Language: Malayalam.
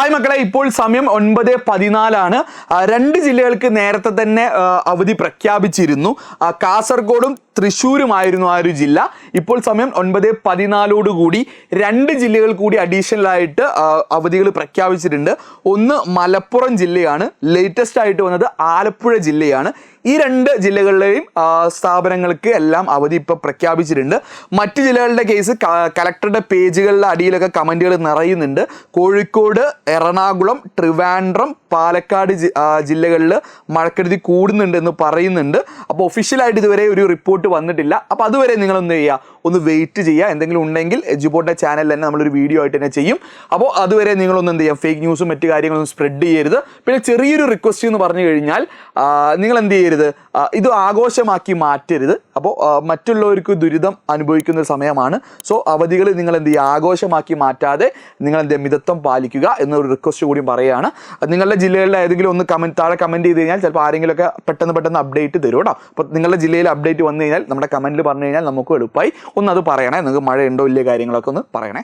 ഹായ് മക്കളെ, ഇപ്പോൾ സമയം 9:14 രണ്ട് ജില്ലകൾക്ക് നേരത്തെ തന്നെ അവധി പ്രഖ്യാപിച്ചിരുന്നു. കാസർഗോഡും തൃശ്ശൂരുമായിരുന്നു ആ ഒരു ജില്ല. ഇപ്പോൾ സമയം 9:14 രണ്ട് ജില്ലകൾ കൂടി അഡീഷണൽ ആയിട്ട് അവധികൾ പ്രഖ്യാപിച്ചിട്ടുണ്ട്. ഒന്ന് മലപ്പുറം ജില്ലയാണ്, ലേറ്റസ്റ്റ് ആയിട്ട് വന്നത് ആലപ്പുഴ ജില്ലയാണ്. ഈ രണ്ട് ജില്ലകളിലെയും സ്ഥാപനങ്ങൾക്ക് എല്ലാം അവധി ഇപ്പോൾ പ്രഖ്യാപിച്ചിട്ടുണ്ട്. മറ്റ് ജില്ലകളുടെ കേസ് കലക്ടറുടെ പേജുകളിലെ അടിയിലൊക്കെ കമൻറ്റുകൾ നിറയുന്നുണ്ട്. കോഴിക്കോട്, എറണാകുളം, ട്രിവാൻഡ്രം, പാലക്കാട് ജില്ലകളിൽ മഴക്കെടുതി കൂടുന്നുണ്ട് എന്ന് പറയുന്നുണ്ട്. അപ്പോൾ ഒഫീഷ്യലായിട്ട് ഇതുവരെ ഒരു റിപ്പോർട്ട് വന്നിട്ടില്ല. അപ്പോൾ അതുവരെ നിങ്ങൾ എന്ത് ചെയ്യുക, ഒന്ന് വെയിറ്റ് ചെയ്യുക. എന്തെങ്കിലും ഉണ്ടെങ്കിൽ എഡ്യൂബോട്ടിൻ്റെ ചാനലിൽ തന്നെ നമ്മളൊരു വീഡിയോ ആയിട്ട് തന്നെ ചെയ്യും. അപ്പോൾ അതുവരെ നിങ്ങളൊന്നും എന്ത് ചെയ്യുക, ഫേക്ക് ന്യൂസും മറ്റു കാര്യങ്ങളൊന്നും സ്പ്രെഡ് ചെയ്യരുത്. പിന്നെ ചെറിയൊരു റിക്വസ്റ്റ് എന്ന് പറഞ്ഞു കഴിഞ്ഞാൽ നിങ്ങൾ എന്ത് ചെയ്യരുത്, ഇത് ആഘോഷമാക്കി മാറ്റരുത്. അപ്പോൾ മറ്റുള്ളവർക്ക് ദുരിതം അനുഭവിക്കുന്ന സമയമാണ്. സോ അവധികൾ നിങ്ങൾ എന്ത് ചെയ്യുക, ആഘോഷമാക്കി മാറ്റാതെ നിങ്ങൾ എന്ത് ചെയ്യുക, മിതത്വം പാലിക്കുക എന്നൊരു റിക്വസ്റ്റ് കൂടി പറയുകയാണ്. നിങ്ങളുടെ ജില്ലകളിൽ ഏതെങ്കിലും ഒന്ന് താഴെ കമൻറ്റ് ചെയ്ത് കഴിഞ്ഞാൽ ചിലപ്പോൾ ആരെങ്കിലുമൊക്കെ പെട്ടെന്ന് അപ്ഡേറ്റ് തരും കേട്ടോ. അപ്പോൾ നിങ്ങളുടെ ജില്ലയിൽ അപ്ഡേറ്റ് വന്നു കഴിഞ്ഞാൽ നമ്മുടെ കമൻറ്റിൽ പറഞ്ഞു കഴിഞ്ഞാൽ നമുക്ക് എളുപ്പമായി ഒന്ന് അത് പറയണേ. നിങ്ങൾക്ക് മഴയുണ്ടോ ഇല്ലേ കാര്യങ്ങളൊക്കെ ഒന്ന് പറയണേ.